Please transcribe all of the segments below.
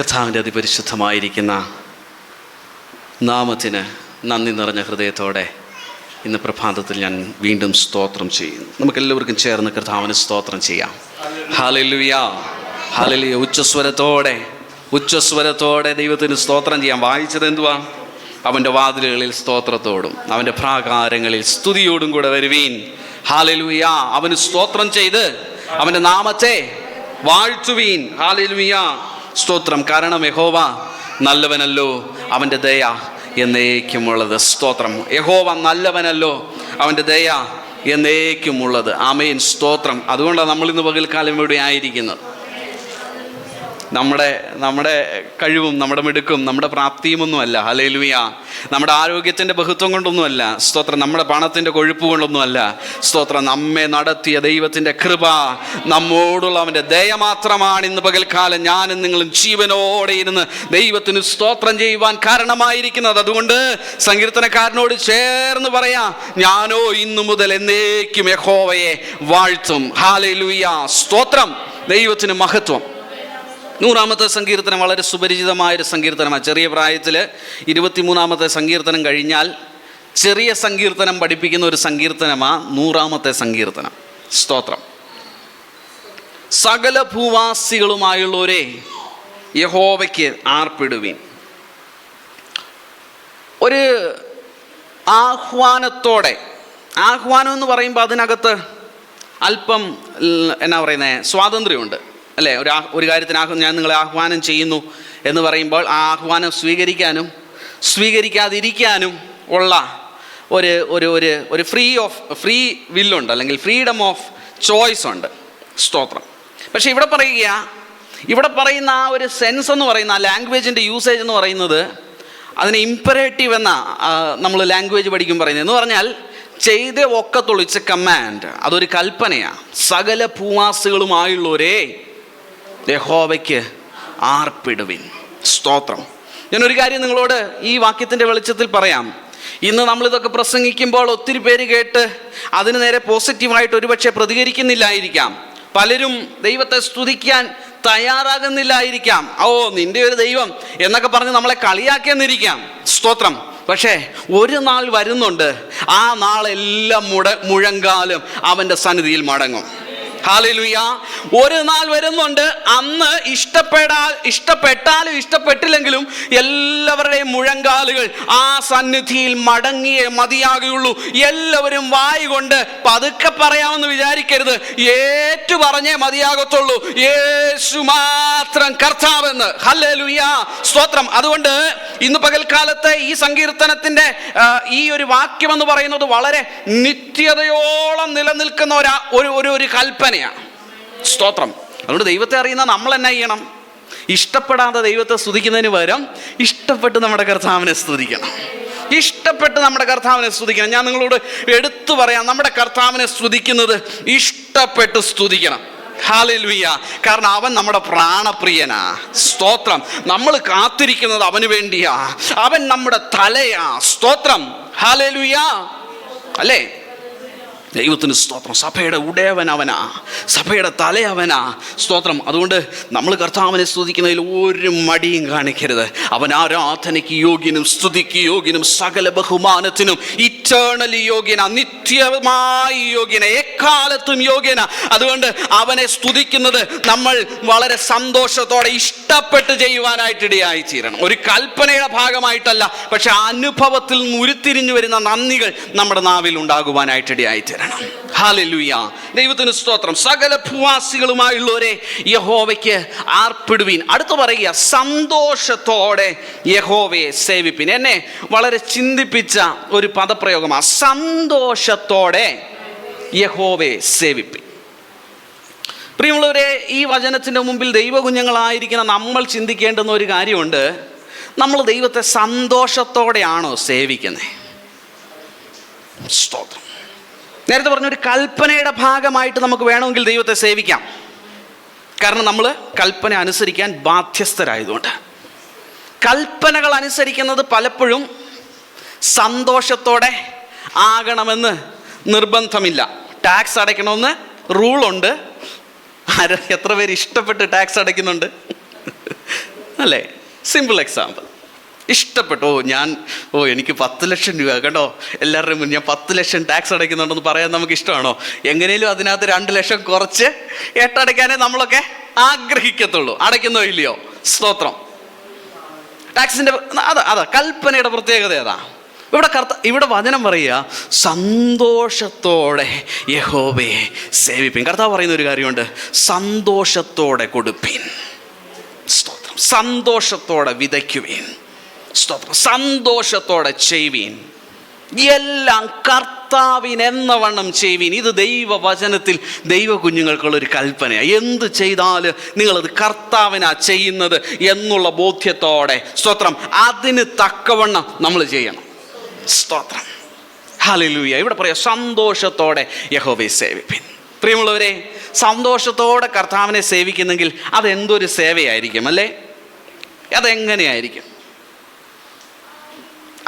കർത്താവിൻ്റെ അതിപരിശുദ്ധമായിരിക്കുന്ന നാമത്തിന് നന്ദി നിറഞ്ഞ ഹൃദയത്തോടെ ഇന്ന് പ്രഭാതത്തിൽ ഞാൻ വീണ്ടും സ്തോത്രം ചെയ്യുന്നു. നമുക്കെല്ലാവർക്കും ചേർന്ന് കർത്താവിന് സ്തോത്രം ചെയ്യാം. Hallelujah, hallelujah. ഉച്ചസ്വരത്തോടെ ദൈവത്തിന് സ്തോത്രം ചെയ്യാം. വായിച്ചത് എന്തുവാ? അവൻ്റെ വാതിലുകളിൽ സ്തോത്രത്തോടും അവൻ്റെ പ്രാകാരങ്ങളിൽ സ്തുതിയോടും കൂടെ വരുവീൻ. ഹല്ലേലൂയ. അവന് സ്തോത്രം ചെയ്ത് അവൻ്റെ നാമത്തെ വാഴ്ത്തുവീൻ. ഹല്ലേലൂയ, സ്തോത്രം. കാരണം യഹോവ നല്ലവനല്ലോ, അവൻ്റെ ദയ എന്നേക്കുമുള്ളത്. സ്തോത്രം. യഹോവ നല്ലവനല്ലോ, അവൻ്റെ ദയ എന്നേക്കുമുള്ളത്. ആമേൻ, സ്തോത്രം. അതുകൊണ്ടാണ് നമ്മളിന്ന് പകൽക്കാലം ഇവിടെ ആയിരിക്കുന്നത്. നമ്മുടെ കഴിവും നമ്മുടെ മിടുക്കും നമ്മുടെ പ്രാപ്തിയുമൊന്നുമല്ല. ഹല്ലേലൂയ. നമ്മുടെ ആരോഗ്യത്തിൻ്റെ ബഹുത്വം കൊണ്ടൊന്നുമല്ല. സ്തോത്രം. നമ്മുടെ പണത്തിൻ്റെ കൊഴുപ്പ് കൊണ്ടൊന്നുമല്ല. സ്തോത്രം. നമ്മെ നടത്തിയ ദൈവത്തിൻ്റെ കൃപ, നമ്മോടുള്ള അവൻ്റെ ദയ മാത്രമാണ് ഇന്ന് പകൽക്കാലം ഞാനും നിങ്ങളും ജീവനോടെ ഇരുന്ന് ദൈവത്തിന് സ്തോത്രം ചെയ്യുവാൻ കാരണമായിരിക്കുന്നത്. അതുകൊണ്ട് സങ്കീർത്തനക്കാരനോട് ചേർന്ന് പറയാം, ഞാനോ ഇന്നു മുതൽ എന്നേക്കും യഹോവയെ വാഴ്ത്തും. ഹല്ലേലൂയ, സ്തോത്രം. ദൈവത്തിന് മഹത്വം. 100-ാമത്തെ സങ്കീർത്തനം വളരെ സുപരിചിതമായൊരു സങ്കീർത്തനമാണ്. ചെറിയ പ്രായത്തിൽ 23-ാമത്തെ സങ്കീർത്തനം കഴിഞ്ഞാൽ ചെറിയ സങ്കീർത്തനം പഠിപ്പിക്കുന്ന ഒരു സങ്കീർത്തനമാണ് 100-ാമത്തെ സങ്കീർത്തനം. സ്തോത്രം. സകല ഭൂവാസികളുമായുള്ളവരെ യഹോവയ്ക്ക് ആർപ്പിടുവീൻ. ഒരു ആഹ്വാനത്തോടെ, ആഹ്വാനം എന്ന് പറയുമ്പോൾ അതിനകത്ത് അല്പം എന്നാ പറയുന്നത്, സ്വാതന്ത്ര്യമുണ്ട് അല്ലേ? ഒരു കാര്യത്തിന് ഞാൻ നിങ്ങളെ ആഹ്വാനം ചെയ്യുന്നു എന്ന് പറയുമ്പോൾ ആ ആഹ്വാനം സ്വീകരിക്കാനും സ്വീകരിക്കാതിരിക്കാനും ഉള്ള ഒരു ഫ്രീ വില്ലുണ്ട്, അല്ലെങ്കിൽ ഫ്രീഡം ഓഫ് ചോയ്സ് ഉണ്ട്. സ്തോത്രം. പക്ഷേ ഇവിടെ പറയുന്ന ആ ഒരു സെൻസ് എന്ന് പറയുന്ന ആ ലാംഗ്വേജിൻ്റെ യൂസേജ് എന്ന് പറയുന്നത് അതിന് ഇമ്പറേറ്റീവ് എന്ന നമ്മൾ ലാംഗ്വേജ് പഠിക്കും പറയുന്നത്. എന്ന് പറഞ്ഞാൽ ചെയ്തേ ഒക്കത്തുള്ളൂ. It's A command. അതൊരു കൽപ്പനയാണ്. സകല ഭൂവാസികളുമായുള്ളവരെ യഹോവയ്ക്ക് ആർപ്പിടുവിൻ. സ്തോത്രം. ഞാനൊരു കാര്യം നിങ്ങളോട് ഈ വാക്യത്തിൻ്റെ വെളിച്ചത്തിൽ പറയാം. ഇന്ന് നമ്മളിതൊക്കെ പ്രസംഗിക്കുമ്പോൾ ഒത്തിരി പേര് കേട്ട് അതിന് നേരെ പോസിറ്റീവായിട്ട് ഒരുപക്ഷെ പ്രതികരിക്കുന്നില്ലായിരിക്കാം. പലരും ദൈവത്തെ സ്തുതിക്കാൻ തയ്യാറാകുന്നില്ലായിരിക്കാം. നിൻ്റെ ഒരു ദൈവം എന്നൊക്കെ പറഞ്ഞ് നമ്മളെ കളിയാക്കിയെന്നിരിക്കാം. സ്തോത്രം. പക്ഷേ ഒരു നാൾ വരുന്നുണ്ട്, ആ നാളെല്ലാം മുഴങ്കാലും അവൻ്റെ സന്നിധിയിൽ മടങ്ങും. ഹല്ലേലൂയ. ഒരു നാൾ വരുന്നുണ്ട്, അന്ന് ഇഷ്ടപ്പെട്ടാലും ഇഷ്ടപ്പെട്ടില്ലെങ്കിലും എല്ലാവരുടെയും മുഴങ്കാലുകൾ ആ സന്നിധിയിൽ മടങ്ങിയേ മതിയാകുള്ളൂ. എല്ലാവരും വായി കൊണ്ട് പതുക്കെ പറയാമെന്ന് വിചാരിക്കരുത്, ഏറ്റു പറഞ്ഞേ മതിയാകത്തുള്ളൂ. യേശു മാത്രം കർത്താവെന്ന്. ഹല്ലേലൂയ, സ്തോത്രം. അതുകൊണ്ട് ഇന്ന് പകൽക്കാലത്തെ ഈ സങ്കീർത്തനത്തിൻ്റെ ഈ ഒരു വാക്യം എന്ന് പറയുന്നത് വളരെ നിത്യതയോളം നിലനിൽക്കുന്ന ഒരു കൽപ്പന. സ്തോത്രം. അതുകൊണ്ട് ദൈവത്തെ അറിയുന്ന നമ്മൾ എന്നാ ചെയ്യണം? ഇഷ്ടപ്പെടാതെ ദൈവത്തെ സ്തുതിക്കുന്നതിന് പകരം ഇഷ്ടപ്പെട്ട് നമ്മുടെ കർത്താവിനെ സ്തുതിക്കണം. ഞാൻ നിങ്ങളോട് എടുത്തു പറയാം, നമ്മുടെ കർത്താവിനെ സ്തുതിക്കുന്നത് ഇഷ്ടപ്പെട്ട് സ്തുതിക്കണം. ഹല്ലേലൂയ. കാരണം അവൻ നമ്മുടെ പ്രാണപ്രിയനാ. സ്തോത്രം. നമ്മൾ കാത്തിരിക്കുന്നത് അവന് വേണ്ടിയാ. അവൻ നമ്മുടെ തലയാ. സ്തോത്രം. ഹല്ലേലൂയ. അല്ലേ? ദൈവത്തിന് സ്തോത്രം. സഭയുടെ ഉടയവൻ അവനാ, സഭയുടെ തലയവനാ. സ്തോത്രം. അതുകൊണ്ട് നമ്മൾ കർത്താവിനെ സ്തുതിക്കുന്നതിൽ ഒരു മടിയും കാണിക്കരുത്. അവൻ ആരാധനയ്ക്ക് യോഗ്യനും സ്തുതിക്ക് യോഗ്യനും സകല ബഹുമാനത്തിനും ഇറ്റേണലി യോഗ്യന, നിത്യമായി യോഗ്യന, എക്കാലത്തും യോഗ്യന. അതുകൊണ്ട് അവനെ സ്തുതിക്കുന്നത് നമ്മൾ വളരെ സന്തോഷത്തോടെ ഇഷ്ടപ്പെട്ട് ചെയ്യുവാനായിട്ടിടയായി തീരണം. ഒരു കൽപ്പനയുടെ ഭാഗമായിട്ടല്ല, പക്ഷെ അനുഭവത്തിൽ നിന്ന് ഉരുത്തിരിഞ്ഞു വരുന്ന നന്ദികൾ നമ്മുടെ നാവിൽ ഉണ്ടാകുവാനായിട്ടിടയായി തീരണം. ഹല്ലേലൂയ. ദൈവത്തിന് സ്തോത്രം. സകല ഭൂവാസികളുമായുള്ളവരെ യഹോവയ്ക്ക് ആർപ്പിടുവീൻ. അടുത്ത് പറയുക, സന്തോഷത്തോടെ യഹോവയെ സേവിപ്പിൻ. എന്നെ വളരെ ചിന്തിപ്പിച്ച ഒരു പദപ്രയോഗമാണ്, സന്തോഷത്തോടെ യഹോവയെ സേവിപ്പിൻ. പ്രിയമുള്ളവരെ, ഈ വചനത്തിൻ്റെ മുമ്പിൽ ദൈവകുഞ്ഞുങ്ങളായിരിക്കുന്ന നമ്മൾ ചിന്തിക്കേണ്ടുന്ന ഒരു കാര്യമുണ്ട്. നമ്മൾ ദൈവത്തെ സന്തോഷത്തോടെയാണോ സേവിക്കുന്നത്? സ്തോത്രം. നേരത്തെ പറഞ്ഞൊരു കൽപ്പനയുടെ ഭാഗമായിട്ട് നമുക്ക് വേണമെങ്കിൽ ദൈവത്തെ സേവിക്കാം. കാരണം നമ്മൾ കൽപ്പന അനുസരിക്കാൻ ബാധ്യസ്ഥരായതുകൊണ്ട്. കൽപ്പനകൾ അനുസരിക്കുന്നത് പലപ്പോഴും സന്തോഷത്തോടെ ആകണമെന്ന് നിർബന്ധമില്ല. ടാക്സ് അടയ്ക്കണമെന്ന് റൂളുണ്ട്. എത്ര പേര് ഇഷ്ടപ്പെട്ട് ടാക്സ് അടയ്ക്കുന്നുണ്ട്? അല്ലേ? Simple example. ഇഷ്ടപ്പെട്ടു. എനിക്ക് 10 ലക്ഷം രൂപ കേട്ടോ, എല്ലാവരുടെയും മുന്നേ ഞാൻ 10 ലക്ഷം ടാക്സ് അടയ്ക്കുന്നുണ്ടെന്ന് പറയാൻ നമുക്ക് ഇഷ്ടമാണോ? എങ്ങനെയും അതിനകത്ത് 2 ലക്ഷം കുറച്ച് 8 അടയ്ക്കാനേ നമ്മളൊക്കെ ആഗ്രഹിക്കത്തുള്ളൂ. അടയ്ക്കുന്നോ ഇല്ലയോ? സ്തോത്രം. ടാക്സിൻ്റെ അതാ കൽപ്പനയുടെ പ്രത്യേകത ഏതാ? ഇവിടെ വചനം പറയുക, സന്തോഷത്തോടെ യഹോവയെ സേവിപ്പിൻ. കർത്താവ് പറയുന്ന ഒരു കാര്യമുണ്ട്, സന്തോഷത്തോടെ കൊടുപ്പിൻ. സ്തോത്രം. സന്തോഷത്തോടെ വിതയ്ക്കുവിൻ. സ്തോത്രം. സന്തോഷത്തോടെ ചെയ്യുവീൻ. എല്ലാം കർത്താവിനെന്ന വണ്ണം ചെയ്യുവീൻ. ഇത് ദൈവവചനത്തിൽ ദൈവ കുഞ്ഞുങ്ങൾക്കുള്ളൊരു കൽപ്പനയാണ്. എന്ത് ചെയ്താലും നിങ്ങളത് കർത്താവിനാ ചെയ്യുന്നത് എന്നുള്ള ബോധ്യത്തോടെ, സ്തോത്രം, അതിന് തക്കവണ്ണം നമ്മൾ ചെയ്യണം. സ്തോത്രം. ഹല്ലേലൂയ. ഇവിടെ പറയാം, സന്തോഷത്തോടെ യഹോവയെ സേവിപ്പിൻ. പ്രിയമുള്ളവരെ, സന്തോഷത്തോടെ കർത്താവിനെ സേവിക്കുന്നെങ്കിൽ അതെന്തൊരു സേവയായിരിക്കും അല്ലേ? അതെങ്ങനെയായിരിക്കും?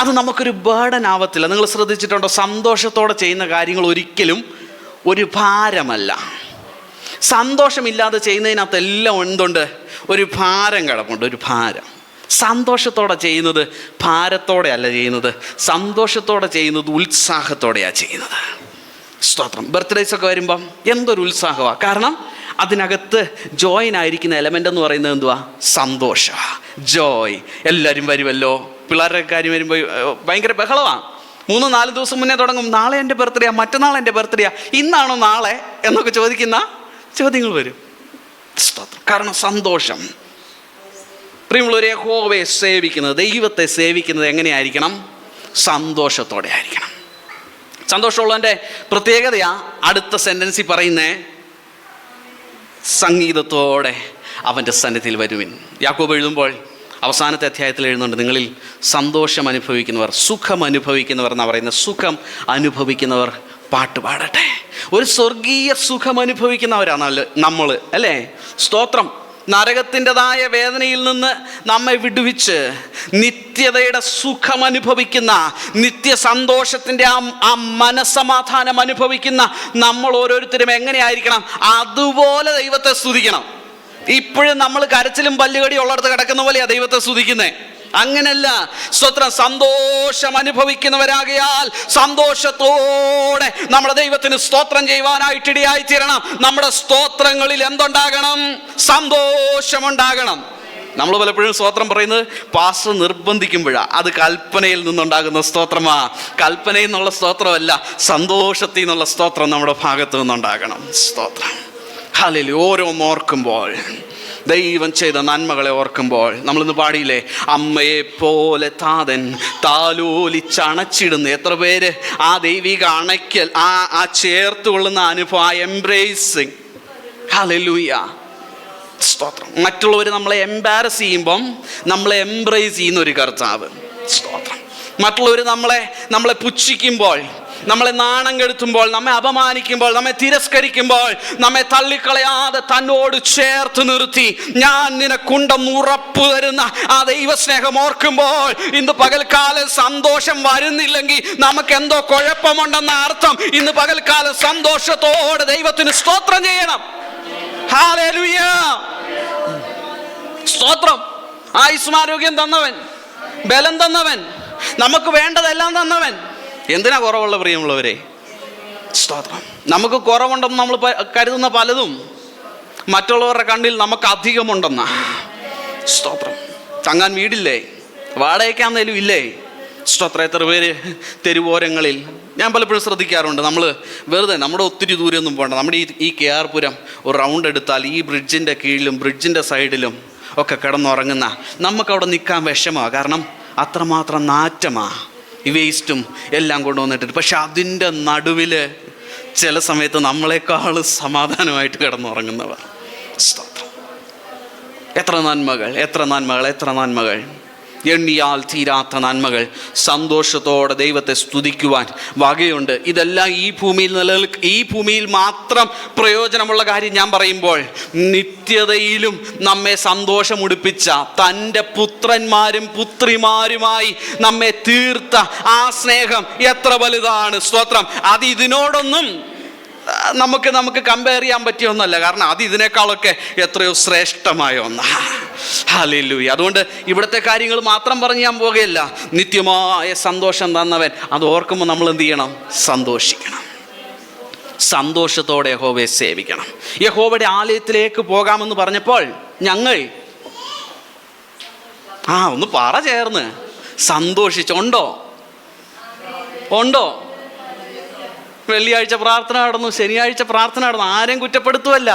അത് നമുക്കൊരു ബേർഡൻ ആവത്തില്ല. നിങ്ങൾ ശ്രദ്ധിച്ചിട്ടുണ്ടോ? സന്തോഷത്തോടെ ചെയ്യുന്ന കാര്യങ്ങൾ ഒരിക്കലും ഒരു ഭാരമല്ല. സന്തോഷമില്ലാതെ ചെയ്യുന്നതിനകത്ത് എല്ലാം എന്തുണ്ട്? ഒരു ഭാരം കിടപ്പുണ്ട്, ഒരു ഭാരം. സന്തോഷത്തോടെ ചെയ്യുന്നത് ഭാരത്തോടെ അല്ല ചെയ്യുന്നത്, സന്തോഷത്തോടെ ചെയ്യുന്നത് ഉത്സാഹത്തോടെയാണ് ചെയ്യുന്നത്. സ്തോത്രം. ബർത്ത്ഡേയ്സൊക്കെ വരുമ്പം എന്തൊരു ഉത്സാഹമാണ്. കാരണം അതിനകത്ത് ജോയിൻ ആയിരിക്കുന്ന എലമെൻ്റ് എന്ന് പറയുന്നത് എന്തുവാ? സന്തോഷ, ജോയ്. എല്ലാവരും വരുമല്ലോ. പിള്ളേരുടെ കാര്യം വരുമ്പോൾ ഭയങ്കര ബഹളമാണ്. 3-4 ദിവസം മുന്നേ തുടങ്ങും. നാളെ എൻ്റെ ബർത്ത്ഡേയാ, മറ്റന്നാൾ എൻ്റെ ബർത്ത്ഡേയാ, ഇന്നാണോ നാളെ എന്നൊക്കെ ചോദിക്കുന്ന ചോദ്യങ്ങൾ വരും. സ്തോത്രം. കാരണം സന്തോഷം. പ്രിയമുള്ളവരെ, യഹോവയെ സേവിക്കുന്നത്, ദൈവത്തെ സേവിക്കുന്നത് എങ്ങനെയായിരിക്കണം? സന്തോഷത്തോടെ ആയിരിക്കണം. സന്തോഷമുള്ളവൻ്റെ പ്രത്യേകതയാ അടുത്ത സെൻറ്റൻസിൽ പറയുന്നേ, സംഗീതത്തോടെ അവൻ്റെ സന്നിധിയിൽ വരുവിൻ. യാക്കോബ് എഴുതുമ്പോൾ അവസാനത്തെ അധ്യായത്തിൽ എഴുതുന്നുണ്ട്, നിങ്ങളിൽ സന്തോഷം അനുഭവിക്കുന്നവർ, സുഖം അനുഭവിക്കുന്നവർ എന്നാ പറയുന്നത്. സുഖം അനുഭവിക്കുന്നവർ പാട്ടുപാടട്ടെ. ഒരു സ്വർഗീയ സുഖം അനുഭവിക്കുന്നവരാണ് നമ്മൾ അല്ലേ? സ്തോത്രം. നരകത്തിൻ്റെതായ വേദനയിൽ നിന്ന് നമ്മെ വിടുവിച്ച് നിത്യതയുടെ സുഖം അനുഭവിക്കുന്ന, നിത്യസന്തോഷത്തിൻ്റെ ആ മനസ്സമാധാനം അനുഭവിക്കുന്ന നമ്മൾ ഓരോരുത്തരും എങ്ങനെയായിരിക്കണം? അതുപോലെ ദൈവത്തെ സ്തുതിക്കണം. ഇപ്പോഴും നമ്മൾ കരച്ചിലും പല്ലുകടി ഉള്ളിടത്ത് കിടക്കുന്ന പോലെയാ ദൈവത്തെ സ്തുതിക്കുന്നേ. അങ്ങനല്ല. സ്തോത്രം. സന്തോഷം അനുഭവിക്കുന്നവരാകയാൽ സന്തോഷത്തോടെ നമ്മുടെ ദൈവത്തിന് സ്തോത്രം ചെയ്യുവാനായിട്ടിടയായി തീരണം. നമ്മുടെ സ്തോത്രങ്ങളിൽ എന്തുണ്ടാകണം? സന്തോഷമുണ്ടാകണം. നമ്മൾ പലപ്പോഴും സ്തോത്രം പറയുന്നത് പാസ്റ്റർ നിർബന്ധിക്കുമ്പോഴാണ്. അത് കൽപ്പനയിൽ നിന്നുണ്ടാകുന്ന സ്തോത്രമാ. കൽപ്പനയിൽ നിന്നുള്ള സ്തോത്രമല്ല, സന്തോഷത്തിൽ നിന്നുള്ള സ്തോത്രം നമ്മുടെ ഭാഗത്തു നിന്നുണ്ടാകണം. സ്തോത്രം. ഹല്ലേലൂയ. ഓരോന്നോർക്കുമ്പോൾ, ദൈവം ചെയ്ത നന്മകളെ ഓർക്കുമ്പോൾ, നമ്മളിന്ന് പാടിയില്ലേ, അമ്മയെ പോലെ താതൻ താലോലിച്ചണച്ചിടുന്നു. എത്ര പേര് ആ ദൈവിക അണയ്ക്കൽ, ആ ചേർത്ത് കൊള്ളുന്ന അനുഭവം, ആ എംബ്രേസിങ്. ഹല്ലേലൂയ. സ്തോത്രം. മറ്റുള്ളവർ നമ്മളെ എംബാരസ് ചെയ്യുമ്പം നമ്മളെ എംബ്രേസ് ചെയ്യുന്ന ഒരു കർത്താവ്. സ്തോത്രം. മറ്റുള്ളവർ നമ്മളെ പുച്ഛിക്കുമ്പോൾ, നമ്മളെ നാണം കെടുത്തുമ്പോൾ, നമ്മെ അപമാനിക്കുമ്പോൾ, നമ്മെ തിരസ്കരിക്കുമ്പോൾ, നമ്മെ തള്ളിക്കളയാതെ തന്നോട് ചേർത്ത് നിർത്തി ഞാൻ നിനക്കുണ്ടെന്ന് ഉറപ്പ് തരുന്ന ആ ദൈവസ്നേഹം ഓർക്കുമ്പോൾ, ഇന്ന് പകൽക്കാലം സന്തോഷം വരുന്നില്ലെങ്കിൽ നമുക്ക് എന്തോ കുഴപ്പമുണ്ടെന്ന അർത്ഥം. ഇന്ന് പകൽക്കാലം സന്തോഷത്തോടെ ദൈവത്തിന് സ്തോത്രം ചെയ്യണം. ഹല്ലേലൂയ. സ്തോത്രം. ആയുസ്മാരോഗ്യം തന്നവൻ, ബലം തന്നവൻ, നമുക്ക് വേണ്ടതെല്ലാം തന്നവൻ. എന്തിനാ കുറവുള്ള പ്രിയമുള്ളവരെ? സ്തോത്രം. നമുക്ക് കുറവുണ്ടെന്ന് നമ്മൾ കരുതുന്ന പലതും മറ്റുള്ളവരുടെ കണ്ണിൽ നമുക്ക് അധികമുണ്ടെന്നാ. സ്തോത്രം. തങ്ങാൻ വീടില്ലേ? വാടകയ്ക്കാന്നേലും ഇല്ലേ? സ്തോത്രം. എത്ര പേര് തെരുവോരങ്ങളിൽ, ഞാൻ പലപ്പോഴും ശ്രദ്ധിക്കാറുണ്ട്, നമ്മൾ വെറുതെ നമ്മുടെ ഒത്തിരി ദൂരമൊന്നും പോകണ്ട, നമ്മുടെ ഈ KR പുരം ഒരു റൗണ്ട് എടുത്താൽ ഈ ബ്രിഡ്ജിൻ്റെ കീഴിലും ബ്രിഡ്ജിൻ്റെ സൈഡിലും ഒക്കെ കിടന്നുറങ്ങുന്ന നമുക്കവിടെ നിൽക്കാൻ വിഷമമാണ്. കാരണം അത്രമാത്രം നാറ്റമാണ്, ഈ വേസ്റ്റും എല്ലാം കൊണ്ടുവന്നിട്ട്. പക്ഷെ അതിൻ്റെ നടുവിൽ ചില സമയത്ത് നമ്മളെക്കാൾ സമാധാനമായിട്ട് കിടന്നുറങ്ങുന്നവർ. സ്തോത്രം. എത്ര നന്മകൾ, എത്ര നന്മകൾ, എത്ര നന്മകൾ, എണ്ണിയാൽ തീരാത്ത നന്മകൾ. സന്തോഷത്തോടെ ദൈവത്തെ സ്തുതിക്കുവാൻ വകയുണ്ട്. ഇതെല്ലാം ഈ ഭൂമിയിൽ മാത്രം പ്രയോജനമുള്ള കാര്യം ഞാൻ പറയുമ്പോൾ, നിത്യതയിലും നമ്മെ സന്തോഷമുടിപ്പിച്ച തൻ്റെ പുത്രന്മാരും പുത്രിമാരുമായി നമ്മെ തീർത്ത ആ സ്നേഹം എത്ര വലുതാണ്. സ്തോത്രം. അത് ഇതിനോടൊന്നും നമുക്ക് കമ്പയർ ചെയ്യാൻ പറ്റിയ ഒന്നല്ല. കാരണം അത് ഇതിനേക്കാളൊക്കെ എത്രയോ ശ്രേഷ്ഠമായ ഒന്നാണ്. ഹല്ലേലൂയ. അതുകൊണ്ട് ഇവിടുത്തെ കാര്യങ്ങൾ മാത്രം പറഞ്ഞ് ഞാൻ പോകുകയല്ല. നിത്യമായ സന്തോഷം തന്നവൻ, അത് ഓർക്കുമ്പോൾ നമ്മൾ എന്ത് ചെയ്യണം? സന്തോഷിക്കണം. സന്തോഷത്തോടെ യഹോവയെ സേവിക്കണം. യഹോവയുടെ ആലയത്തിലേക്ക് പോകാമെന്ന് പറഞ്ഞപ്പോൾ ഞങ്ങൾ ഒന്ന് പറ ചേർന്ന് സന്തോഷിച്ചുണ്ടോ? ഉണ്ടോ? വെള്ളിയാഴ്ച പ്രാർത്ഥന നടന്നു, ശനിയാഴ്ച പ്രാർത്ഥന നടന്നു, ആരെയും കുറ്റപ്പെടുത്തുമല്ല.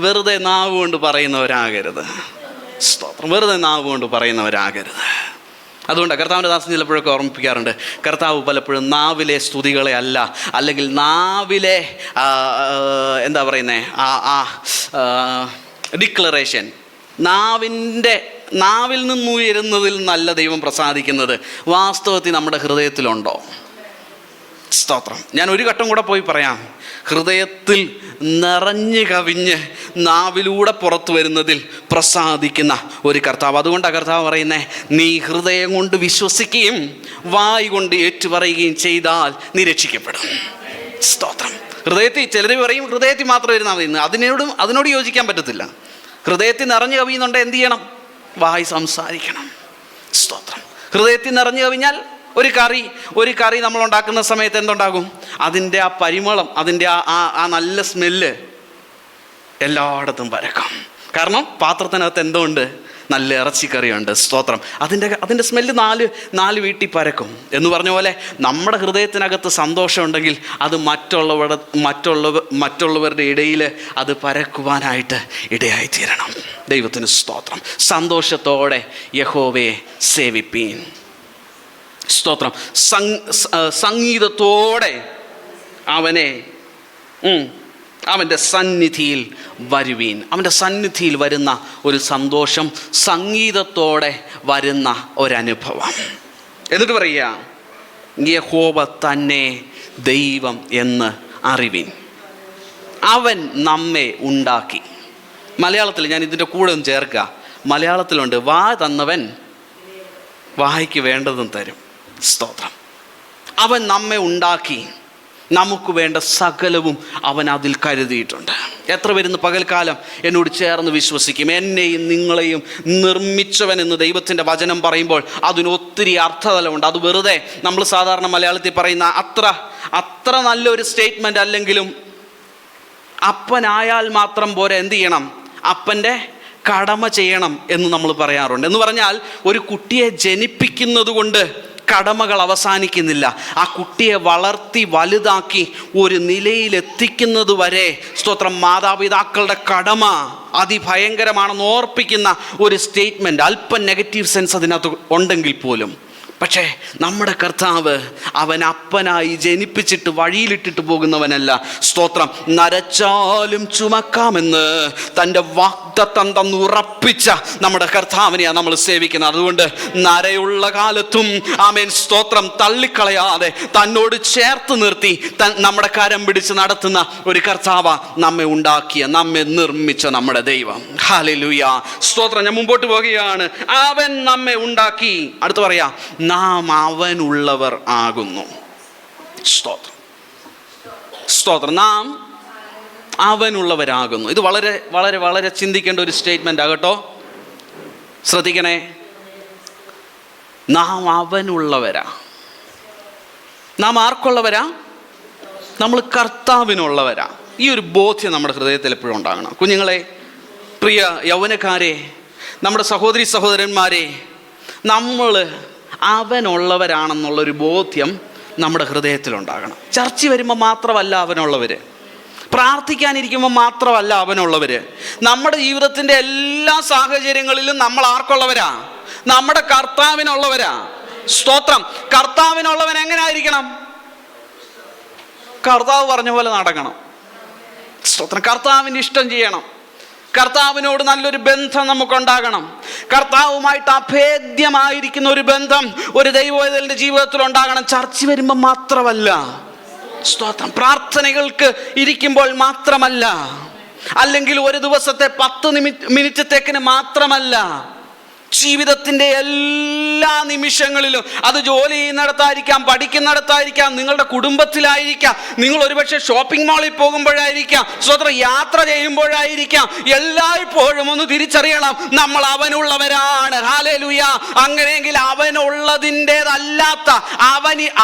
വെറുതെ നാവ് കൊണ്ട് പറയുന്നവരാകരുത്. സ്തോത്രം. വെറുതെ നാവ് കൊണ്ട് പറയുന്നവരാകരുത്. അതുകൊണ്ട് കർത്താവിൻ്റെ ദാസൻ ചിലപ്പോഴൊക്കെ ഓർമ്മിപ്പിക്കാറുണ്ട്, കർത്താവ് പലപ്പോഴും നാവിലെ സ്തുതികളെ അല്ല, അല്ലെങ്കിൽ നാവിലെ എന്താ പറയുന്നത് ഡിക്ലറേഷൻ, നാവിൽ നിന്നുയരുന്നതിൽ നല്ല ദൈവം പ്രസാദിക്കുന്നത് വാസ്തവത്തിൽ നമ്മുടെ ഹൃദയത്തിലുണ്ടോ? സ്തോത്രം. ഞാൻ ഒരു ഘട്ടം കൂടെ പോയി പറയാം. ഹൃദയത്തിൽ നിറഞ്ഞു കവിഞ്ഞ് നാവിലൂടെ പുറത്തു വരുന്നതിൽ പ്രസാദിക്കുന്ന ഒരു കർത്താവ്. അതുകൊണ്ടാണ് കർത്താവ് പറയുന്നത്, നീ ഹൃദയം കൊണ്ട് വിശ്വസിക്കുകയും വായ് കൊണ്ട് ഏറ്റുപറയുകയും ചെയ്താൽ നീ രക്ഷിക്കപ്പെടും. സ്തോത്രം. ഹൃദയത്തിൽ ചിലർ പറയും ഹൃദയത്തിൽ മാത്രം വരുന്നാൽ മതി. അതിനോട് യോജിക്കാൻ പറ്റത്തില്ല. ഹൃദയത്തിൽ നിറഞ്ഞു കവിയുന്നുണ്ട്, എന്ത് ചെയ്യണം? വായ് സംസാരിക്കണം. സ്തോത്രം. ഹൃദയത്തിൽ നിറഞ്ഞു കവിഞ്ഞാൽ ഒരു കറി നമ്മൾ ഉണ്ടാക്കുന്ന സമയത്ത് എന്തുണ്ടാകും? അതിൻ്റെ ആ പരിമളം, അതിൻ്റെ ആ നല്ല സ്മെല്ല് എല്ലായിടത്തും പരക്കും. കാരണം പാത്രത്തിനകത്ത് എന്തുണ്ട്? നല്ല ഇറച്ചിക്കറിയുണ്ട്. സ്തോത്രം. അതിൻ്റെ സ്മെല്ല് നാല് വീട്ടിൽ പരക്കും എന്ന് പറഞ്ഞ പോലെ നമ്മുടെ ഹൃദയത്തിനകത്ത് സന്തോഷമുണ്ടെങ്കിൽ അത് മറ്റുള്ളവരുടെ ഇടയിൽ അത് പരക്കുവാനായിട്ട് ഇടയായിത്തീരണം. ദൈവത്തിന് സ്തോത്രം. സന്തോഷത്തോടെ യഹോവയെ സേവിപ്പീൻ. സ്തോത്രം. സംഗീതത്തോടെ അവൻ്റെ സന്നിധിയിൽ വരുവീൻ. അവൻ്റെ സന്നിധിയിൽ വരുന്ന ഒരു സന്തോഷം, സംഗീതത്തോടെ വരുന്ന ഒരനുഭവം. എന്നിട്ട് പറയുക, യഹോവ തന്നെ ദൈവം എന്ന് അറിവീൻ. അവൻ നമ്മെ ഉണ്ടാക്കി. മലയാളത്തിൽ ഞാൻ ഇതിൻ്റെ കൂടെ ഒന്ന് ചേർക്കുക. മലയാളത്തിലുണ്ട്, വാ തന്നവൻ വായ്ക്ക് വേണ്ടതും തരും. സ്തോത്രം. അവൻ നമ്മെ ഉണ്ടാക്കി, നമുക്ക് വേണ്ട സകലവും അവൻ അതിൽ കരുതിയിട്ടുണ്ട്. എത്ര പേരുന്ന് പകൽക്കാലം എന്നോട് ചേർന്ന് വിശ്വസിക്കും, എന്നെയും നിങ്ങളെയും നിർമ്മിച്ചവൻ എന്ന് ദൈവത്തിൻ്റെ വചനം പറയുമ്പോൾ അതിനൊത്തിരി അർത്ഥതലമുണ്ട്. അത് വെറുതെ നമ്മൾ സാധാരണ മലയാളത്തിൽ പറയുന്ന അത്ര നല്ലൊരു സ്റ്റേറ്റ്മെൻ്റ് അല്ലെങ്കിലും അപ്പനായാൽ മാത്രം പോരെ, എന്ത് ചെയ്യണം? അപ്പൻ്റെ കടമ ചെയ്യണം എന്ന് നമ്മൾ പറയാറുണ്ട്. എന്ന് പറഞ്ഞാൽ ഒരു കുട്ടിയെ ജനിപ്പിക്കുന്നത് കൊണ്ട് കടമകൾ അവസാനിക്കുന്നില്ല. ആ കുട്ടിയെ വളർത്തി വലുതാക്കി ഒരു നിലയിലെത്തിക്കുന്നത് വരെ, സ്തോത്രം, മാതാപിതാക്കളുടെ കടമ അതിഭയങ്കരമാണെന്ന് ഓർപ്പിക്കുന്ന ഒരു സ്റ്റേറ്റ്മെൻറ്റ്. അല്പം നെഗറ്റീവ് സെൻസ് അതിനകത്ത് ഉണ്ടെങ്കിൽ പോലും, പക്ഷേ നമ്മുടെ കർത്താവ് അവൻ അപ്പനായി ജനിപ്പിച്ചിട്ട് വഴിയിലിട്ടിട്ട് പോകുന്നവനല്ല. സ്തോത്രം. നരച്ചാലും ചുമക്കാമെന്ന് തൻ്റെ വാഗ്ദത്തം തന്നുറപ്പിച്ച നമ്മുടെ കർത്താവിനെയാണ് നമ്മൾ സേവിക്കുന്നത്. അതുകൊണ്ട് നരയുള്ള കാലത്തും ആമേൻ സ്തോത്രം തള്ളിക്കളയാതെ തന്നോട് ചേർത്ത് നിർത്തി നമ്മുടെ കരം പിടിച്ച് നടത്തുന്ന ഒരു കർത്താവ് നമ്മെ ഉണ്ടാക്കിയ, നമ്മെ നിർമ്മിച്ച നമ്മുടെ ദൈവം. ഹല്ലേലൂയ. സ്തോത്രം. ഞാൻ മുമ്പോട്ട് പോവുകയാണ്. അവൻ നമ്മെ ഉണ്ടാക്കി. അടുത്ത് പറയാം, നാം അവനുള്ളവർ ആകുന്നു. സ്തോത്രം. സ്തോത്രം. നാം അവനുള്ളവരാകുന്നു. ഇത് വളരെ വളരെ വളരെ ചിന്തിക്കേണ്ട ഒരു സ്റ്റേറ്റ്മെൻ്റ് ആകട്ടോ. ശ്രദ്ധിക്കണേ. നാം അവനുള്ളവരാ. നാം ആർക്കുള്ളവരാ? നമ്മൾ കർത്താവിനുള്ളവരാ. ഈ ഒരു ബോധ്യം നമ്മുടെ ഹൃദയത്തിൽ എപ്പോഴും ഉണ്ടാകണം. കുഞ്ഞുങ്ങളെ, പ്രിയ യൗവനക്കാരെ, നമ്മുടെ സഹോദരി സഹോദരന്മാരെ, നമ്മൾ അവനുള്ളവരാണെന്നുള്ളൊരു ബോധ്യം നമ്മുടെ ഹൃദയത്തിലുണ്ടാകണം. ചർച്ച വരുമ്പോൾ മാത്രമല്ല അവനുള്ളവർ, പ്രാർത്ഥിക്കാനിരിക്കുമ്പോൾ മാത്രമല്ല അവനുള്ളവർ. നമ്മുടെ ജീവിതത്തിൻ്റെ എല്ലാ സാഹചര്യങ്ങളിലും നമ്മൾ ആർക്കുള്ളവരാ? നമ്മുടെ കർത്താവിനുള്ളവരാ. സ്തോത്രം. കർത്താവിനുള്ളവൻ എങ്ങനെ ആയിരിക്കണം? കർത്താവ് പറഞ്ഞ പോലെ നടക്കണം. സ്തോത്രം. കർത്താവിൻ്റെ ഇഷ്ടം ചെയ്യണം. കർത്താവിനോട് നല്ലൊരു ബന്ധം നമുക്കുണ്ടാകണം. കർത്താവുമായിട്ട് അഭേദ്യമായിരിക്കുന്ന ഒരു ബന്ധം ഒരു ദൈവവേദലിൻ്റെ ജീവിതത്തിൽ ഉണ്ടാകണം. ചർച്ച വരുമ്പോൾ മാത്രമല്ല, സ്തോത്രം, പ്രാർത്ഥനകൾക്ക് ഇരിക്കുമ്പോൾ മാത്രമല്ല, അല്ലെങ്കിൽ ഒരു ദിവസത്തെ 10 മിനിറ്റത്തേക്കിന് മാത്രമല്ല. ജീവിതത്തിൻ്റെ എല്ലാ നിമിഷങ്ങളിലും, അത് ജോലി ചെയ്യുന്നിടത്തായിരിക്കാം, പഠിക്കുന്നിടത്തായിരിക്കാം, നിങ്ങളുടെ കുടുംബത്തിലായിരിക്കാം, നിങ്ങൾ ഒരുപക്ഷെ ഷോപ്പിംഗ് മാളിൽ പോകുമ്പോഴായിരിക്കാം, സ്വതന്ത്ര യാത്ര ചെയ്യുമ്പോഴായിരിക്കാം, എല്ലായ്പ്പോഴും ഒന്ന് തിരിച്ചറിയണം, നമ്മൾ അവനുള്ളവരാണ്. ഹല്ലേലൂയ. അങ്ങനെയെങ്കിൽ അവനുള്ളതിൻ്റെതല്ലാത്ത,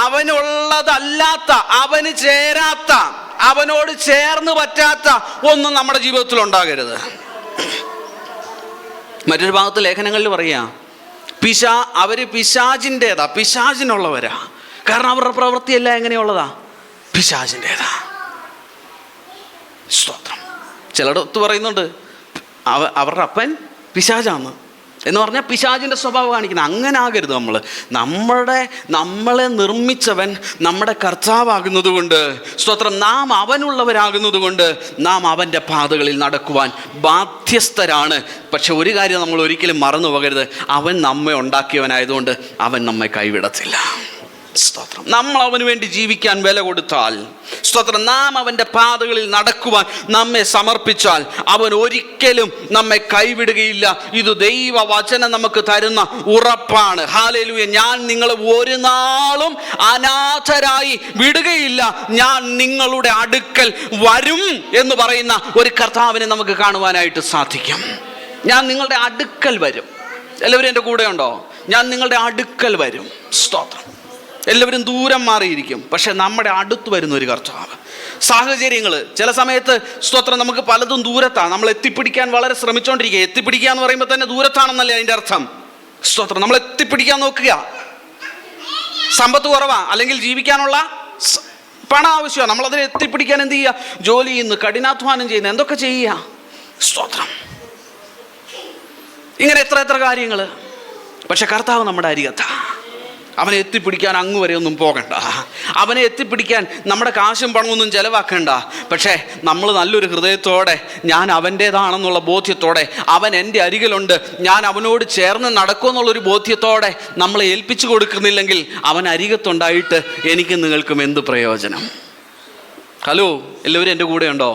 അവനുള്ളതല്ലാത്ത, അവന് ചേരാത്ത, അവനോട് ചേർന്ന് പറ്റാത്ത ഒന്നും നമ്മുടെ ജീവിതത്തിൽ ഉണ്ടാകരുത്. മറ്റൊരു ഭാഗത്ത് ലേഖനങ്ങളിൽ പറയാ, അവര് പിശാചിനുള്ളവരാ. കാരണം അവരുടെ പ്രവൃത്തിയെല്ലാം എങ്ങനെയുള്ളതാ? പിശാചിൻ്റെതാ. സ്തോത്രം. ചിലടത്ത് പറയുന്നുണ്ട് അവരുടെ അപ്പൻ പിശാചാന്ന് എന്ന് പറഞ്ഞാൽ പിശാചിൻ്റെ സ്വഭാവം കാണിക്കുന്നത്. അങ്ങനെ ആകരുത്. നമ്മളെ നിർമ്മിച്ചവൻ നമ്മുടെ കർത്താവാകുന്നത് കൊണ്ട്, സ്തോത്രം, നാം അവനുള്ളവരാകുന്നത് കൊണ്ട് നാം അവൻ്റെ പാതകളിൽ നടക്കുവാൻ ബാധ്യസ്ഥരാണ്. പക്ഷെ ഒരു കാര്യം നമ്മൾ ഒരിക്കലും മറന്നു പോകരുത്, അവൻ നമ്മെ ഉണ്ടാക്കിയവനായതുകൊണ്ട് അവൻ നമ്മെ കൈവിടത്തില്ല. സ്തോത്രം. നമ്മൾ അവന് വേണ്ടി ജീവിക്കാൻ വില കൊടുത്താൽ, സ്തോത്രം, നാം അവൻ്റെ പാതകളിൽ നടക്കുവാൻ നമ്മെ സമർപ്പിച്ചാൽ അവൻ ഒരിക്കലും നമ്മെ കൈവിടുകയില്ല. ഇത് ദൈവവചനം നമുക്ക് തരുന്ന ഉറപ്പാണ്. ഹല്ലേലൂയ. ഞാൻ നിങ്ങളെ ഒരു നാളും അനാഥരായി വിടുകയില്ല, ഞാൻ നിങ്ങളുടെ അടുക്കൽ വരും എന്ന് പറയുന്ന ഒരു കർത്താവിനെ നമുക്ക് കാണുവാനായിട്ട് സാധിക്കും. ഞാൻ നിങ്ങളുടെ അടുക്കൽ വരും. എല്ലാവരും എൻ്റെ കൂടെ ഉണ്ടോ? ഞാൻ നിങ്ങളുടെ അടുക്കൽ വരും. സ്തോത്രം. എല്ലാവരും ദൂരം മാറിയിരിക്കും, പക്ഷെ നമ്മുടെ അടുത്ത് വരുന്ന ഒരു കർത്താവ്. സാഹചര്യങ്ങൾ ചില സമയത്ത്, സ്തോത്രം, നമുക്ക് പലതും ദൂരത്താണ്. നമ്മൾ എത്തിപ്പിടിക്കാൻ വളരെ ശ്രമിച്ചുകൊണ്ടിരിക്കുക. എത്തിപ്പിടിക്കുക എന്ന് പറയുമ്പോൾ തന്നെ ദൂരത്താണെന്നല്ലേ അതിൻ്റെ അർത്ഥം. സ്തോത്രം. നമ്മൾ എത്തിപ്പിടിക്കാൻ നോക്കുക. സമ്പത്ത് കുറവാ, അല്ലെങ്കിൽ ജീവിക്കാനുള്ള പണം ആവശ്യമാണ്, നമ്മളതിനെ എത്തിപ്പിടിക്കാൻ എന്ത് ചെയ്യുക? ജോലി ചെയ്യുന്നു, കഠിനാധ്വാനം ചെയ്യുന്നു, എന്തൊക്കെ ചെയ്യുക. സ്തോത്രം. ഇങ്ങനെ എത്ര കാര്യങ്ങൾ. പക്ഷെ കർത്താവ് നമ്മുടെ അരികത്താ. അവനെ എത്തിപ്പിടിക്കാൻ അങ്ങ് വരെ ഒന്നും പോകണ്ട. അവനെ എത്തിപ്പിടിക്കാൻ നമ്മുടെ കാശും പണമൊന്നും ചിലവാക്കണ്ട. പക്ഷേ നമ്മൾ നല്ലൊരു ഹൃദയത്തോടെ, ഞാൻ അവൻ്റേതാണെന്നുള്ള ബോധ്യത്തോടെ, അവൻ എൻ്റെ അരികിലുണ്ട്, ഞാൻ അവനോട് ചേർന്ന് നടക്കുമെന്നുള്ളൊരു ബോധ്യത്തോടെ നമ്മളെ ഏൽപ്പിച്ചു കൊടുക്കുന്നില്ലെങ്കിൽ അവൻ അരികത്തുണ്ടായിട്ട് എനിക്കും നിങ്ങൾക്കും എന്ത് പ്രയോജനം? ഹലോ, എല്ലാവരും എൻ്റെ കൂടെ ഉണ്ടോ?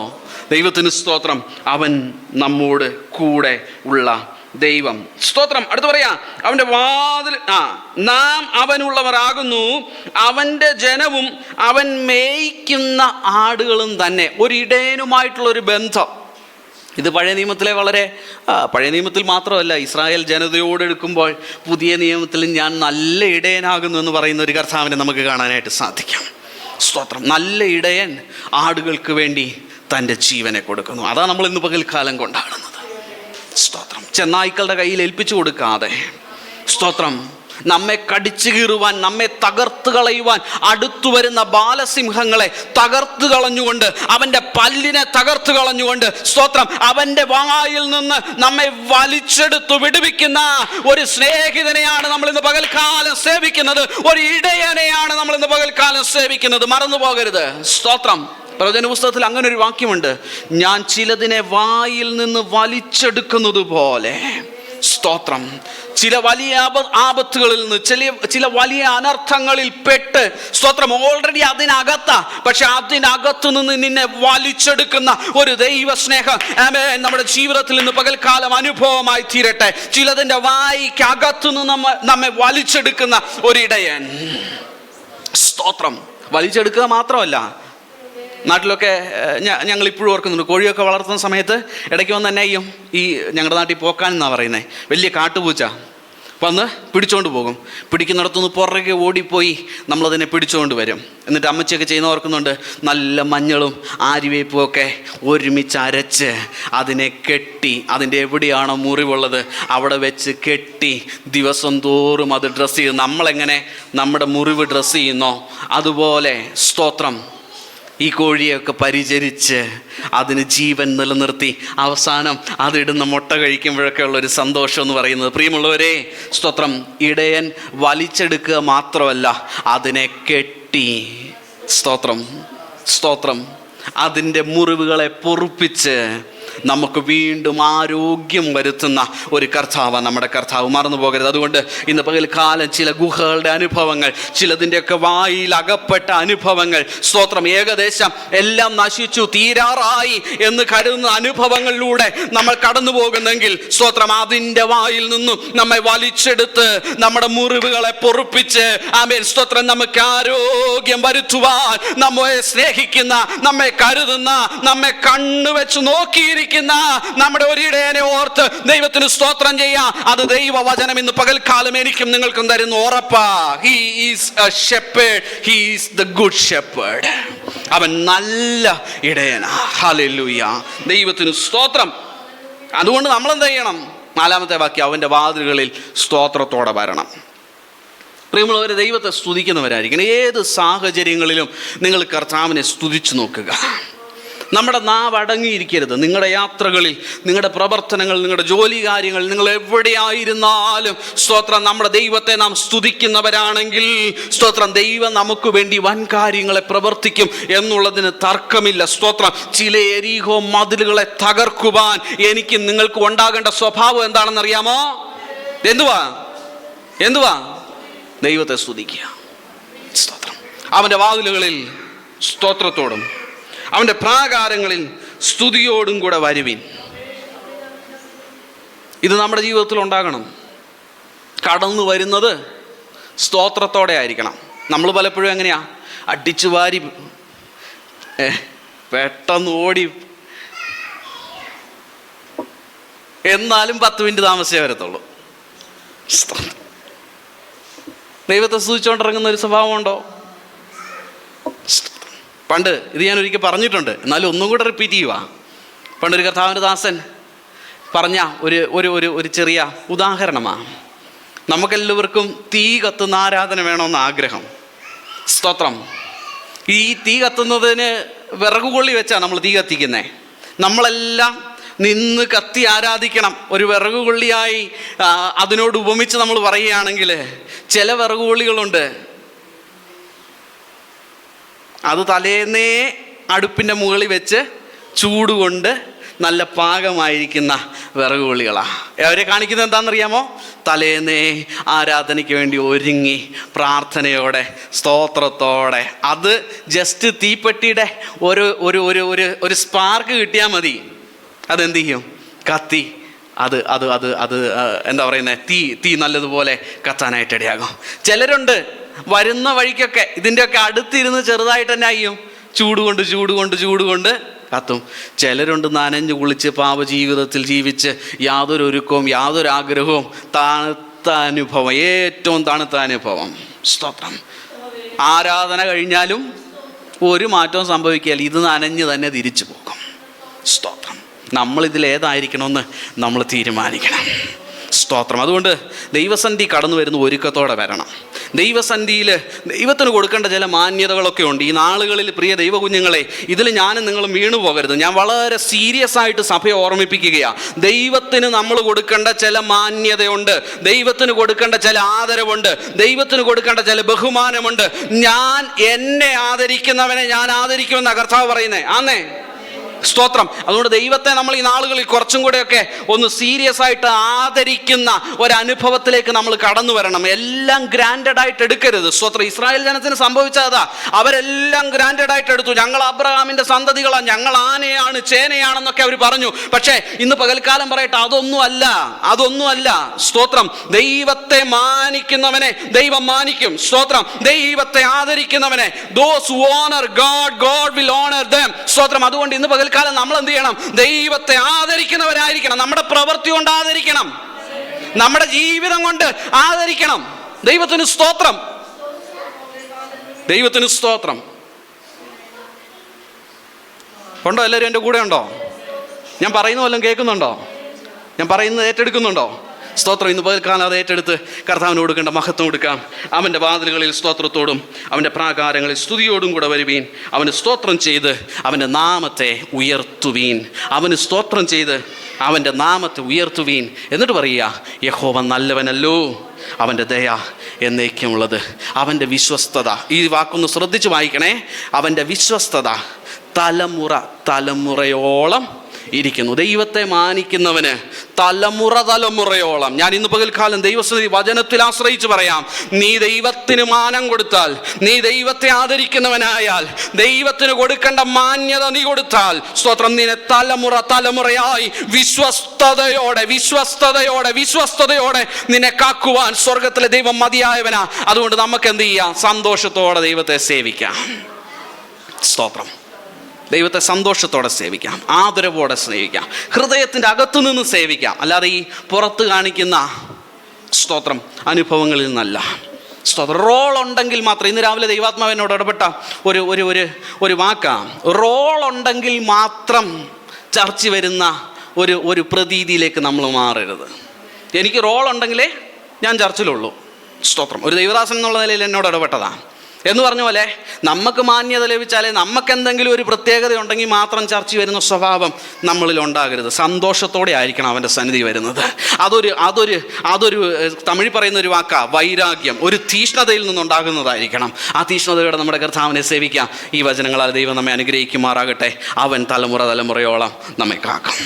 ദൈവത്തിന് സ്തോത്രം. അവൻ നമ്മോട് കൂടെ ഉള്ള ദൈവം. സ്തോത്രം. അടുത്ത് പറയാ, അവൻ്റെ വാതിൽ നാം അവനുള്ളവരാകുന്നു, അവൻ്റെ ജനവും അവൻ മേയ്ക്കുന്ന ആടുകളും തന്നെ. ഒരു ഇടയനുമായിട്ടുള്ളൊരു ബന്ധം. ഇത് പഴയ നിയമത്തിലെ പഴയ നിയമത്തിൽ മാത്രമല്ല, ഇസ്രായേൽ ജനതയോട് എടുക്കുമ്പോൾ പുതിയ നിയമത്തിൽ ഞാൻ നല്ല ഇടയനാകുന്നു എന്ന് പറയുന്ന ഒരു കർത്താവിനെ നമുക്ക് കാണാനായിട്ട് സാധിക്കും. സ്തോത്രം. നല്ല ഇടയൻ ആടുകൾക്ക് വേണ്ടി തൻ്റെ ജീവനെ കൊടുക്കുന്നു. അതാണ് നമ്മൾ ഇന്ന് പകൽക്കാലം കൊണ്ടാടുന്നത്. സ്തോത്രം. ചെന്നായ്ക്കളുടെ കയ്യിൽ ഏൽപ്പിച്ചു കൊടുക്കാതെ, സ്തോത്രം, നമ്മെ കടിച്ചു കീറുവാൻ, നമ്മെ തകർത്ത് കളയുവാൻ അടുത്തു വരുന്ന ബാലസിംഹങ്ങളെ തകർത്ത് കളഞ്ഞുകൊണ്ട്, അവൻ്റെ പല്ലിനെ തകർത്ത് കളഞ്ഞുകൊണ്ട്, സ്തോത്രം, അവൻ്റെ വായിൽ നിന്ന് നമ്മെ വലിച്ചെടുത്തു വിടുവിക്കുന്ന ഒരു സ്നേഹിതനെയാണ് നമ്മൾ ഇന്ന് പകൽക്കാലം സേവിക്കുന്നത്. ഒരു ഇടയനെയാണ് നമ്മൾ ഇന്ന് പകൽക്കാലം സേവിക്കുന്നത്. മറന്നു പോകരുത്. സ്തോത്രം. പ്രവചന പുസ്തകത്തിൽ അങ്ങനെ ഒരു വാക്യമുണ്ട്, ഞാൻ ചിലതിനെ വായിൽ നിന്ന് വലിച്ചെടുക്കുന്നത് പോലെ. സ്തോത്രം. ചില വലിയ ആപത്തുകളിൽ നിന്ന്, ചില വലിയ അനർത്ഥങ്ങളിൽ പെട്ട്, സ്തോത്രം, ഓൾറെഡി അതിനകത്താ, പക്ഷെ അതിനകത്തു നിന്ന് നിന്നെ വലിച്ചെടുക്കുന്ന ഒരു ദൈവ സ്നേഹം നമ്മുടെ ജീവിതത്തിൽ നിന്ന് പകൽക്കാലം അനുഭവമായി തീരട്ടെ. ചിലതിൻ്റെ വായിക്കകത്തു നിന്ന് നമ്മെ വലിച്ചെടുക്കുന്ന ഒരിടയൻ. സ്തോത്രം. വലിച്ചെടുക്കുക മാത്രമല്ല, നാട്ടിലൊക്കെ ഞങ്ങൾ ഇപ്പോഴും ഓർക്കുന്നുണ്ട്, കോഴിയൊക്കെ വളർത്തുന്ന സമയത്ത് ഇടയ്ക്ക് വന്ന് തന്നെ ഈ ഞങ്ങളുടെ നാട്ടിൽ പോക്കാൻ എന്നാണ് പറയുന്നത്, വലിയ കാട്ടുപൂച്ച വന്ന് പിടിച്ചോണ്ട് പോകും. പിടിക്കുന്നിടത്തുനിന്ന് പുറകെ ഓടിപ്പോയി നമ്മളതിനെ പിടിച്ചുകൊണ്ട് വരും. എന്നിട്ട് അമ്മച്ചിയൊക്കെ ചെയ്യുന്ന ഓർക്കുന്നുണ്ട്, നല്ല മഞ്ഞളും ആര്യവേപ്പും ഒക്കെ ഒരുമിച്ച് അരച്ച് അതിനെ കെട്ടി, അതിൻ്റെ എവിടെയാണോ മുറിവുള്ളത് അവിടെ വെച്ച് കെട്ടി ദിവസം തോറും അത് ഡ്രസ്സ് ചെയ്യും. നമ്മളെങ്ങനെ നമ്മുടെ മുറിവ് ഡ്രസ്സ് ചെയ്യുന്നോ അതുപോലെ, സ്തോത്രം, ഈ കോഴിയൊക്കെ പരിചരിച്ച് അതിന് ജീവൻ നിലനിർത്തി അവസാനം അതിടുന്ന മുട്ട കഴിക്കുമ്പോഴൊക്കെ ഉള്ളൊരു സന്തോഷം എന്ന് പറയുന്നത്, പ്രിയമുള്ളവരെ, സ്തോത്രം, ഇടയൻ വലിച്ചെടുക്കുക മാത്രമല്ല, അതിനെ കെട്ടി, സ്തോത്രം, അതിൻ്റെ മുറിവുകളെ പൊറുപ്പിച്ച് നമുക്ക് വീണ്ടും ആരോഗ്യം വരുത്തുന്ന ഒരു കർത്താവാണ് നമ്മുടെ കർത്താവ്. മറന്നു പോകരുത്. അതുകൊണ്ട് ഇന്ന് പകൽക്കാലം ചില ഗുഹകളുടെ അനുഭവങ്ങൾ, ചിലതിൻ്റെയൊക്കെ വായിൽ അകപ്പെട്ട അനുഭവങ്ങൾ, സ്തോത്രം, ഏകദേശം എല്ലാം നശിച്ചു തീരാറായി എന്ന് കരുതുന്ന അനുഭവങ്ങളിലൂടെ നമ്മൾ കടന്നു പോകുന്നെങ്കിൽ, സ്തോത്രം, അതിൻ്റെ വായിൽ നിന്നും നമ്മെ വലിച്ചെടുത്ത് നമ്മുടെ മുറിവുകളെ പൊറുപ്പിച്ച്, ആമേൻ, സ്തോത്രം, നമുക്ക് ആരോഗ്യം വരുത്തുവാൻ നമ്മെ സ്നേഹിക്കുന്ന, നമ്മെ കരുതുന്ന, നമ്മെ കണ്ണുവെച്ച് നോക്കിയിരിക്കുന്ന നമ്മുടെ ഒരിടയനെ ഓർത്ത് ദൈവത്തിന് സ്തോത്രം ചെയ്യാം. അത് ദൈവവചനം ഇന്ന് പകൽക്കാലം എനിക്കും നിങ്ങൾക്കും തരുന്ന ഉറപ്പാ. He is a shepherd. He is the good shepherd. അവൻ നല്ല ഇടയനാ. ഹല്ലേലൂയ. ദൈവത്തിന് സ്തോത്രം. അതുകൊണ്ട് നമ്മൾ എന്ത് ചെയ്യണം? 4-ാമത്തെ വാക്യം, അവൻ്റെ വാതിലുകളിൽ സ്തോത്രത്തോടെ വരണം. പ്രിയമുള്ളവരെ, ദൈവത്തെ സ്തുതിക്കുന്നവരായിരിക്കണം. ഏത് സാഹചര്യങ്ങളിലും നിങ്ങൾ കർത്താവിനെ സ്തുതിച്ചു നോക്കുക. നമ്മുടെ നാവ് അടങ്ങിയിരിക്കരുത്. നിങ്ങളുടെ യാത്രകളിൽ, നിങ്ങളുടെ പ്രവർത്തനങ്ങൾ, നിങ്ങളുടെ ജോലി കാര്യങ്ങൾ, നിങ്ങൾ എവിടെയായിരുന്നാലും സ്തോത്രം, നമ്മുടെ ദൈവത്തെ നാം സ്തുതിക്കുന്നവരാണെങ്കിൽ, സ്തോത്രം, ദൈവം നമുക്ക് വേണ്ടി വൻ കാര്യങ്ങളെ പ്രവർത്തിക്കും എന്നുള്ളതിന് തർക്കമില്ല. സ്തോത്രം. ചില എരീഹോ മതിലുകളെ തകർക്കുവാൻ എനിക്ക് നിങ്ങൾക്ക് ഉണ്ടാകേണ്ട സ്വഭാവം എന്താണെന്നറിയാമോ? എന്തുവാ? ദൈവത്തെ സ്തുതിക്കുക. സ്തോത്രം. അവൻ്റെ വാതിലുകളിൽ സ്തോത്രത്തോടും അവൻ്റെ പ്രാകാരങ്ങളിൽ സ്തുതിയോടും കൂടെ വരുവിൻ. ഇത് നമ്മുടെ ജീവിതത്തിൽ ഉണ്ടാകണം. കടന്നു വരുന്നത് സ്തോത്രത്തോടെ ആയിരിക്കണം. നമ്മൾ പലപ്പോഴും എങ്ങനെയാ? അടിച്ചു വാരി പെട്ടെന്ന് ഓടി, എന്നാലും 10 മിനിറ്റ് താമസിച്ചേ വരത്തുള്ളൂ. ദൈവത്തെ സ്തുതിച്ചുകൊണ്ടിറങ്ങുന്ന ഒരു സ്വഭാവമുണ്ടോ? പണ്ട് ഇത് ഞാൻ ഒരിക്കൽ പറഞ്ഞിട്ടുണ്ട്, എന്നാലും ഒന്നും കൂടെ റിപ്പീറ്റ് ചെയ്യുക. പണ്ടൊരു കർത്താവിൻ്റെ ദാസൻ പറഞ്ഞ ഒരു ചെറിയ ഉദാഹരണമാണ്. നമുക്കെല്ലാവർക്കും തീ കത്തുന്ന ആരാധന വേണമെന്ന് ആഗ്രഹം. സ്തോത്രം. ഈ തീ കത്തുന്നതിന് വിറകുകൊള്ളി വെച്ചാണ് നമ്മൾ തീ കത്തിക്കുന്നത്. നമ്മളെല്ലാം നിന്ന് കത്തി ആരാധിക്കണം. ഒരു വിറകുകൊള്ളിയായി അതിനോട് ഉപമിച്ച് നമ്മൾ പറയുകയാണെങ്കിൽ, ചില വിറകുകൊള്ളികളുണ്ട്, അത് തലേന്നേ അടുപ്പിൻ്റെ മുകളിൽ വെച്ച് ചൂടുകൊണ്ട് നല്ല പാകമായിരിക്കുന്ന വിറകുകൊള്ളികളാണ്. അവരെ കാണിക്കുന്നത് എന്താണെന്നറിയാമോ? തലേന്നേ ആരാധനയ്ക്ക് വേണ്ടി ഒരുങ്ങി പ്രാർത്ഥനയോടെ സ്തോത്രത്തോടെ, അത് ജസ്റ്റ് തീപ്പെട്ടിയുടെ ഒരു സ്പാർക്ക് കിട്ടിയാൽ മതി, അതെന്ത് ചെയ്യും? കത്തി അത് അത് അത് അത് എന്താ പറയുന്നത്, തീ നല്ലതുപോലെ കത്താനായിട്ട് ഇടയാകും. ചിലരുണ്ട് വരുന്ന വഴിക്കൊക്കെ ഇതിൻ്റെയൊക്കെ അടുത്തിരുന്ന് ചെറുതായിട്ട് തന്നെ ചെയ്യും, ചൂടുകൊണ്ട് കത്തും. ചിലരുണ്ട് നനഞ്ഞു കുളിച്ച് പാപജീവിതത്തിൽ ജീവിച്ച് യാതൊരു ഒരുക്കവും യാതൊരു ആഗ്രഹവും, തണുത്ത അനുഭവം, ഏറ്റവും തണുത്ത അനുഭവം. സ്തോത്രം. ആരാധന കഴിഞ്ഞാലും ഒരു മാറ്റവും സംഭവിക്കില്ല, ഇത് നനഞ്ഞ് തന്നെ തിരിച്ചു പോകും. സ്തോത്രം. നമ്മളിതിലേതായിരിക്കണമെന്ന് നമ്മൾ തീരുമാനിക്കണം. സ്തോത്രം. അതുകൊണ്ട് ദൈവസന്നിധി കടന്നു വരുന്ന ഒരുക്കത്തോടെ വരണം. ദൈവസന്നിധിയിൽ ദൈവത്തിന് കൊടുക്കേണ്ട ചില മാന്യതകളൊക്കെ ഉണ്ട്. ഈ നാളുകളിൽ പ്രിയ ദൈവകുഞ്ഞുങ്ങളെ, ഇതിൽ ഞാനും നിങ്ങളും വീണു പോകരുത്. ഞാൻ വളരെ സീരിയസ് ആയിട്ട് സഭയെ ഓർമ്മിപ്പിക്കുകയാണ്. ദൈവത്തിന് നമ്മൾ കൊടുക്കേണ്ട ചില മാന്യതയുണ്ട്, ദൈവത്തിന് കൊടുക്കേണ്ട ചില ആദരവുണ്ട്, ദൈവത്തിന് കൊടുക്കേണ്ട ചില ബഹുമാനമുണ്ട്. എന്നെ ആദരിക്കുന്നവനെ ഞാൻ ആദരിക്കുമെന്നാണ് കർത്താവ് പറയുന്നത്. ആന്നേ? സ്തോത്രം. അതുകൊണ്ട് ദൈവത്തെ നമ്മൾ ഈ നാളുകളിൽ കുറച്ചും കൂടെയൊക്കെ ഒന്ന് സീരിയസ് ആയിട്ട് ആദരിക്കുന്ന ഒരനുഭവത്തിലേക്ക് നമ്മൾ കടന്നു വരണം. എല്ലാം ഗ്രാൻഡഡ് ആയിട്ട് എടുക്കരുത്. സ്തോത്രം. ഇസ്രായേൽ ജനത്തിന് സംഭവിച്ചതാ, അവരെല്ലാം ഗ്രാൻഡഡ് ആയിട്ട് എടുത്തു. ഞങ്ങൾ അബ്രഹാമിന്റെ സന്തതികളാണ്, ഞങ്ങൾ ആനയാണ് ചേനയാണെന്നൊക്കെ അവർ പറഞ്ഞു. പക്ഷേ ഇന്ന് പകൽക്കാലം പറയട്ടെ, അതൊന്നും അല്ല. സ്തോത്രം. ദൈവത്തെ മാനിക്കുന്നവനെ ദൈവം മാനിക്കും. സ്തോത്രം. ദൈവത്തെ ആദരിക്കുന്നവനെ, those who honor God, God will honor them. സ്തോത്രം. അതുകൊണ്ട് ഇന്ന് പകൽക്കാലം നമ്മൾ എന്ത് ചെയ്യണം? ദൈവത്തെ ആദരിക്കുന്നവരായിരിക്കണം. നമ്മുടെ പ്രവൃത്തി കൊണ്ട് ആദരിക്കണം, നമ്മുടെ ജീവിതം കൊണ്ട് ആദരിക്കണം. ദൈവത്തിന് സ്തോത്രം. ദൈവത്തിന് സ്തോത്രം. ഉണ്ടോ? എല്ലാവരും എൻ്റെ കൂടെ ഉണ്ടോ? ഞാൻ പറയുന്ന വല്ലതും കേൾക്കുന്നുണ്ടോ? ഞാൻ പറയുന്നത് ഏറ്റെടുക്കുന്നുണ്ടോ? സ്തോത്രം. ഇന്ന് പകൽക്കാലം അത് ഏറ്റെടുത്ത് കർത്താവിന് കൊടുക്കേണ്ട മഹത്വം കൊടുക്കാം. അവൻ്റെ വാതിലുകളിൽ സ്തോത്രത്തോടും അവൻ്റെ പ്രാകാരങ്ങളിൽ സ്തുതിയോടും കൂടെ വരുവീൻ. അവന് സ്തോത്രം ചെയ്ത് അവൻ്റെ നാമത്തെ ഉയർത്തുവീൻ. അവന് സ്തോത്രം ചെയ്ത് അവൻ്റെ നാമത്തെ ഉയർത്തുവീൻ. എന്നിട്ട് പറയുക, യഹോവ നല്ലവനല്ലോ, അവൻ്റെ ദയ എന്നേക്കുമുള്ളത്, അവൻ്റെ വിശ്വസ്തത. ഈ വാക്കൊന്ന് ശ്രദ്ധിച്ച് വായിക്കണേ. അവൻ്റെ വിശ്വസ്തത തലമുറയോളം ഇരിക്കുന്നു. ദൈവത്തെ മാനിക്കുന്നവന് തലമുറയോളം, ഞാൻ ഇന്ന് പകൽക്കാലം ദൈവസന്നിധി വചനത്തിൽ ആശ്രയിച്ച് പറയാം, നീ ദൈവത്തിന് മാനം കൊടുത്താൽ, നീ ദൈവത്തെ ആദരിക്കുന്നവനായാൽ, ദൈവത്തിന് കൊടുക്കേണ്ട മാന്യത നീ കൊടുത്താൽ, സ്തോത്രം, നിന്നെ തലമുറയായി വിശ്വസ്തയോടെ നിന്നെ കാക്കുവാൻ സ്വർഗത്തിലെ ദൈവം മതിയായവനാ. അതുകൊണ്ട് നമുക്ക് എന്ത് ചെയ്യാം? സന്തോഷത്തോടെ ദൈവത്തെ സേവിക്കാം. സ്തോത്രം. ദൈവത്തെ സന്തോഷത്തോടെ സേവിക്കാം, ആദരവോടെ സ്നേഹിക്കാം, ഹൃദയത്തിൻ്റെ അകത്തു നിന്ന് സേവിക്കാം, അല്ലാതെ ഈ പുറത്ത് കാണിക്കുന്ന സ്തോത്രം അനുഭവങ്ങളിൽ നിന്നല്ല. സ്തോത്രം. റോൾ ഉണ്ടെങ്കിൽ മാത്രം, ഇന്ന് രാവിലെ ദൈവാത്മാവിനോട് ഇടപെട്ട ഒരു വാക്കാണ്, റോൾ ഉണ്ടെങ്കിൽ മാത്രം ചർച്ച വരുന്ന ഒരു പ്രതീതിയിലേക്ക് നമ്മൾ മാറരുത്. എനിക്ക് റോൾ ഉണ്ടെങ്കിലേ ഞാൻ ചർച്ചിലുള്ളൂ. സ്തോത്രം. ഒരു ദൈവദാസൻ എന്നുള്ള നിലയിൽ എന്നോട് ഇടപെട്ടതാണ് എന്ന് പറഞ്ഞ പോലെ, നമുക്ക് മാന്യത ലഭിച്ചാലേ, നമുക്ക് എന്തെങ്കിലും ഒരു പ്രത്യേകത ഉണ്ടെങ്കിൽ മാത്രം ചർച്ച വരുന്ന സ്വഭാവം നമ്മളിൽ ഉണ്ടാകരുത്. സന്തോഷത്തോടെ ആയിരിക്കണം അവൻ്റെ സന്നിധി വരുന്നത്. അതൊരു തമിഴ് പറയുന്ന ഒരു വാക്കാ, വൈരാഗ്യം, ഒരു തീഷ്ണതയിൽ നിന്നുണ്ടാകുന്നതായിരിക്കണം. ആ തീഷ്ണതയോടെ നമ്മുടെ കർത്താവിനെ സേവിക്കാം. ഈ വചനങ്ങളാൽ ദൈവം നമ്മെ അനുഗ്രഹിക്കുമാറാകട്ടെ. അവൻ തലമുറയോളം നമ്മെ കാക്കും.